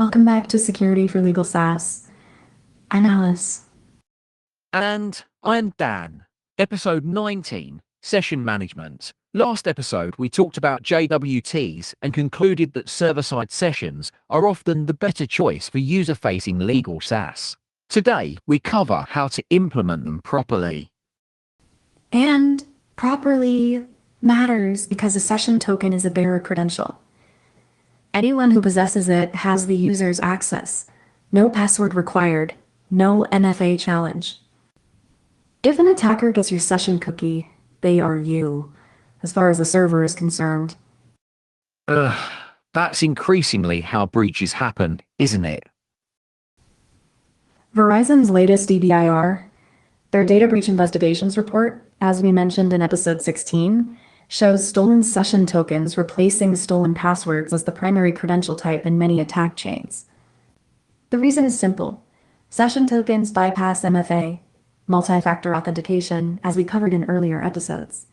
Welcome back to Security for Legal SaaS. I'm Alice. And I'm Dan. Episode 19, Session Management. Last episode, we talked about JWTs and concluded that server-side sessions are often the better choice for user-facing legal SaaS. Today, we cover how to implement them properly. And properly matters because a session token is a bearer credential. Anyone who possesses it has the user's access. No password required. No NFA challenge. If an attacker gets your session cookie, they are you, as far as the server is concerned. That's increasingly how breaches happen, isn't it? Verizon's latest DBIR, their data breach investigations report, as we mentioned in episode 16, shows stolen session tokens replacing stolen passwords as the primary credential type in many attack chains. The reason is simple. Session tokens bypass MFA, multi-factor authentication, as we covered in earlier episodes.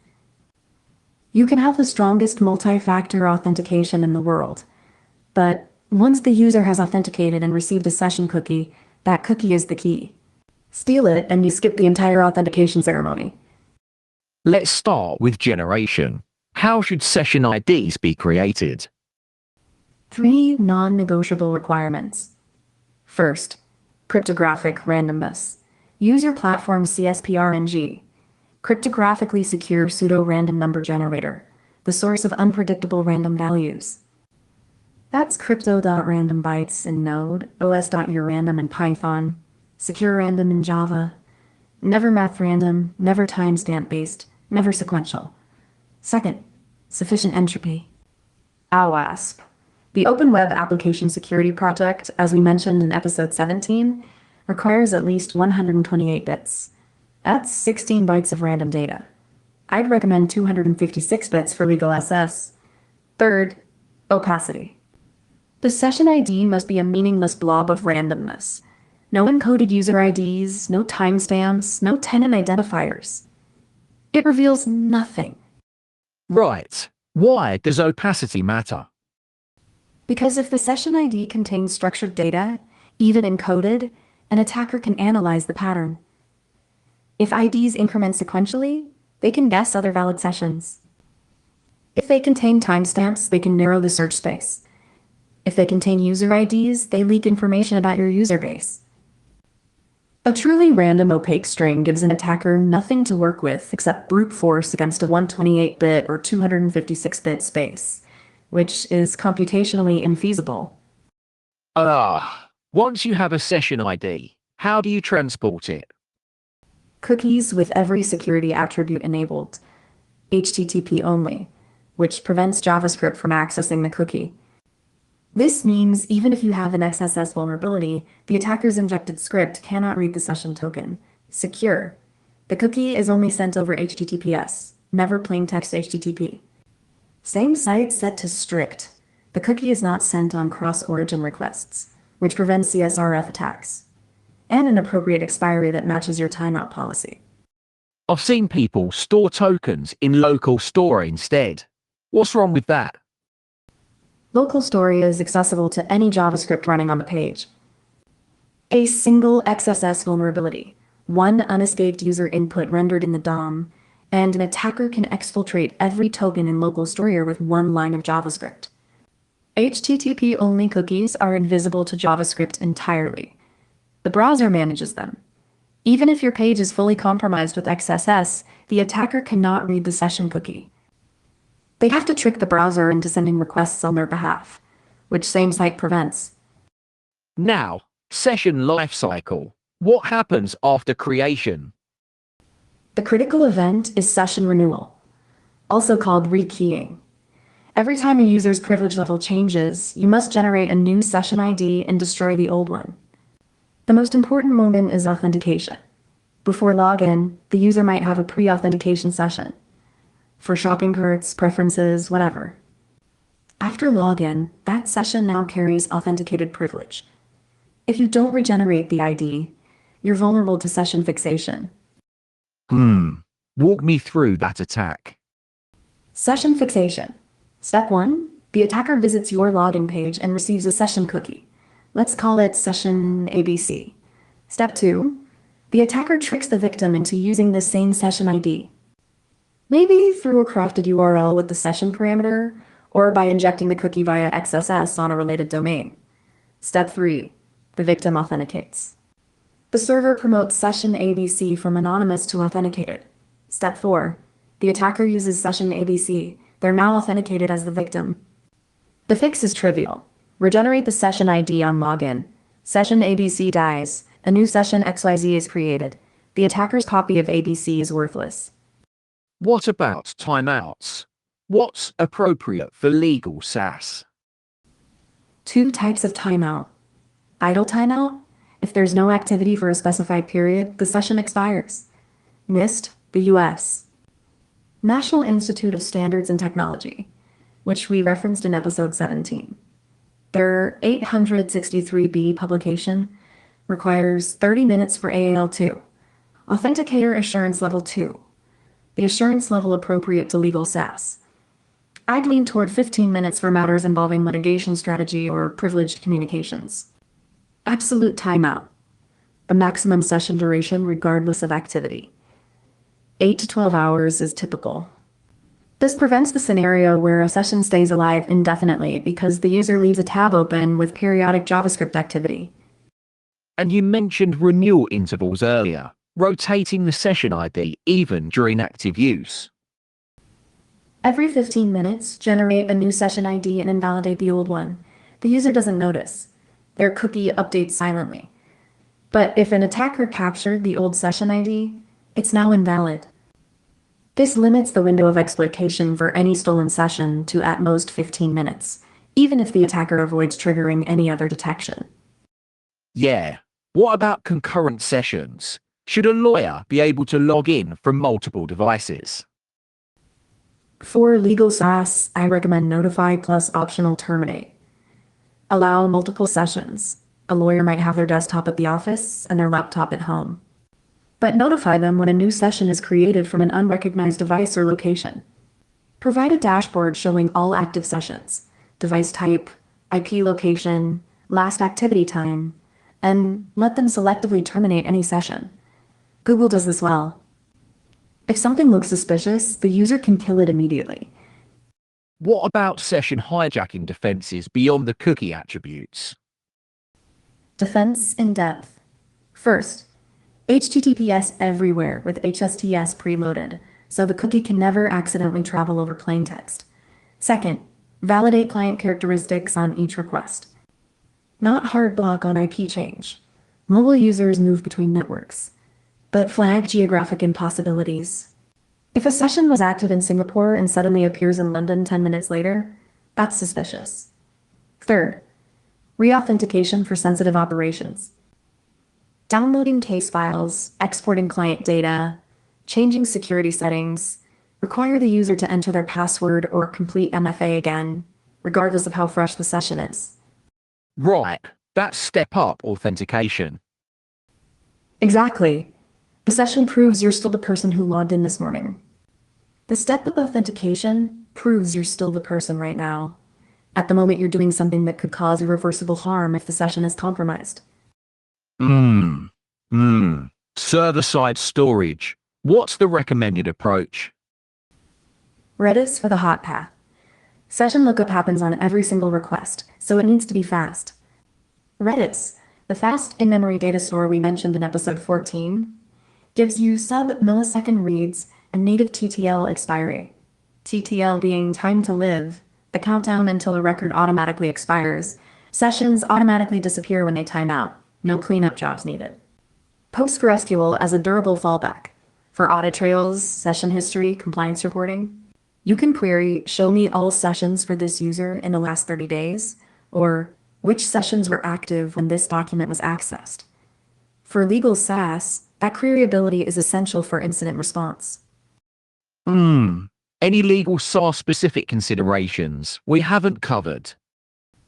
You can have the strongest multi-factor authentication in the world, but once the user has authenticated and received a session cookie, that cookie is the key. Steal it and you skip the entire authentication ceremony. Let's start with generation. How should session IDs be created? 3 non-negotiable requirements. First, cryptographic randomness. Use your platform's CSPRNG, cryptographically secure pseudo-random number generator, the source of unpredictable random values. That's crypto.random bytes in Node, os.urandom in Python, secure random in Java, never math random, never timestamp based, never sequential. Second, sufficient entropy. OWASP. The Open Web Application Security Project, as we mentioned in episode 17, requires at least 128 bits. That's 16 bytes of random data. I'd recommend 256 bits for Legal SS. Third, opacity. The session ID must be a meaningless blob of randomness. No encoded user IDs, no timestamps, no tenant identifiers. It reveals nothing. Right. Why does opacity matter? Because if the session ID contains structured data, even encoded, an attacker can analyze the pattern. If IDs increment sequentially, they can guess other valid sessions. If they contain timestamps, they can narrow the search space. If they contain user IDs, they leak information about your user base. A truly random opaque string gives an attacker nothing to work with except brute force against a 128-bit or 256-bit space, which is computationally infeasible. Once you have a session ID, how do you transport it? Cookies with every security attribute enabled, HTTP only, which prevents JavaScript from accessing the cookie. This means even if you have an XSS vulnerability, the attacker's injected script cannot read the session token. Secure. The cookie is only sent over HTTPS, never plaintext HTTP. Same site set to strict. The cookie is not sent on cross-origin requests, which prevents CSRF attacks, and an appropriate expiry that matches your timeout policy. I've seen people store tokens in local store instead. What's wrong with that? Local store is accessible to any JavaScript running on the page. A single XSS vulnerability, one unescaped user input rendered in the DOM, and an attacker can exfiltrate every token in local store with one line of JavaScript. HTTP-only cookies are invisible to JavaScript entirely. The browser manages them. Even if your page is fully compromised with XSS, the attacker cannot read the session cookie. They have to trick the browser into sending requests on their behalf, which same site prevents. Now, session lifecycle. What happens after creation? The critical event is session renewal, also called rekeying. Every time a user's privilege level changes, you must generate a new session ID and destroy the old one. The most important moment is authentication. Before login, the user might have a pre-authentication session for shopping carts, preferences, whatever. After login, that session now carries authenticated privilege. If you don't regenerate the ID, you're vulnerable to session fixation. Walk me through that attack. Session fixation. Step 1. The attacker visits your login page and receives a session cookie. Let's call it session ABC. Step 2. The attacker tricks the victim into using the same session ID. Maybe through a crafted URL with the session parameter, or by injecting the cookie via XSS on a related domain. Step 3. The victim authenticates. The server promotes session ABC from anonymous to authenticated. Step 4. The attacker uses session ABC. They're now authenticated as the victim. The fix is trivial. Regenerate the session ID on login. Session ABC dies. A new session XYZ is created. The attacker's copy of ABC is worthless. What about timeouts? What's appropriate for legal SaaS? 2 types of timeout. Idle timeout. If there's no activity for a specified period, the session expires. NIST, the US. National Institute of Standards and Technology, which we referenced in episode 17. Their 863B publication requires 30 minutes for AAL2. Authenticator Assurance Level 2. The assurance level appropriate to legal SaaS. I'd lean toward 15 minutes for matters involving litigation strategy or privileged communications. Absolute timeout. A maximum session duration regardless of activity. 8 to 12 hours is typical. This prevents the scenario where a session stays alive indefinitely because the user leaves a tab open with periodic JavaScript activity. And you mentioned renewal intervals earlier, rotating the session ID even during active use. Every 15 minutes, generate a new session ID and invalidate the old one. The user doesn't notice. Their cookie updates silently. But if an attacker captured the old session ID, it's now invalid. This limits the window of exploitation for any stolen session to at most 15 minutes, even if the attacker avoids triggering any other detection. Yeah. What about concurrent sessions? Should a lawyer be able to log in from multiple devices? For legal SaaS, I recommend Notify plus optional Terminate. Allow multiple sessions. A lawyer might have their desktop at the office and their laptop at home. But notify them when a new session is created from an unrecognized device or location. Provide a dashboard showing all active sessions, device type, IP location, last activity time, and let them selectively terminate any session. Google does this well. If something looks suspicious, the user can kill it immediately. What about session hijacking defenses beyond the cookie attributes? Defense in depth. First, HTTPS everywhere with HSTS preloaded, so the cookie can never accidentally travel over plain text. Second, validate client characteristics on each request. Not hard block on IP change. Mobile users move between networks, but flag geographic impossibilities. If a session was active in Singapore and suddenly appears in London 10 minutes later, that's suspicious. Third, re-authentication for sensitive operations. Downloading case files, exporting client data, changing security settings, require the user to enter their password or complete MFA again, regardless of how fresh the session is. Right, that's step-up authentication. Exactly. The session proves you're still the person who logged in this morning. The step-up authentication proves you're still the person right now. At the moment you're doing something that could cause irreversible harm if the session is compromised. Server-side storage. What's the recommended approach? Redis for the hot path. Session lookup happens on every single request, so it needs to be fast. Redis, the fast in-memory data store we mentioned in episode 14, gives you sub-millisecond reads and native TTL expiry. TTL being time to live, the countdown until the record automatically expires. Sessions automatically disappear when they time out. No cleanup jobs needed. PostgreSQL as a durable fallback. For audit trails, session history, compliance reporting, you can query, show me all sessions for this user in the last 30 days, or which sessions were active when this document was accessed. For legal SaaS, that queryability is essential for incident response. Any legal SaaS specific considerations we haven't covered?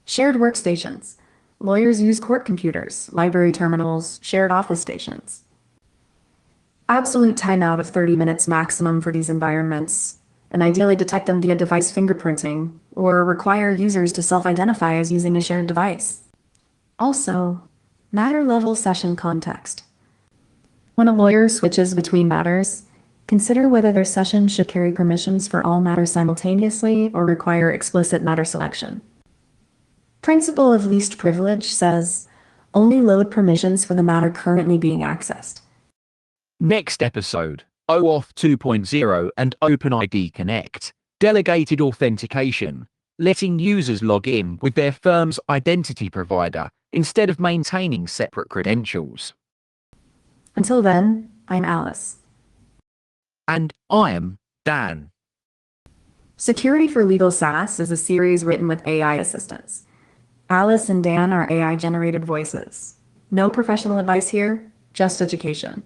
Shared workstations. Lawyers use court computers, library terminals, shared office stations. Absolute timeout of 30 minutes maximum for these environments, and ideally detect them via device fingerprinting, or require users to self-identify as using a shared device. Also, matter level session context. When a lawyer switches between matters, consider whether their session should carry permissions for all matters simultaneously or require explicit matter selection. Principle of least privilege says, only load permissions for the matter currently being accessed. Next episode, OAuth 2.0 and OpenID Connect, delegated authentication, letting users log in with their firm's identity provider instead of maintaining separate credentials. Until then, I'm Alice. And I am Dan. Security for Legal SaaS is a series written with AI assistants. Alice and Dan are AI-generated voices. No professional advice here, just education.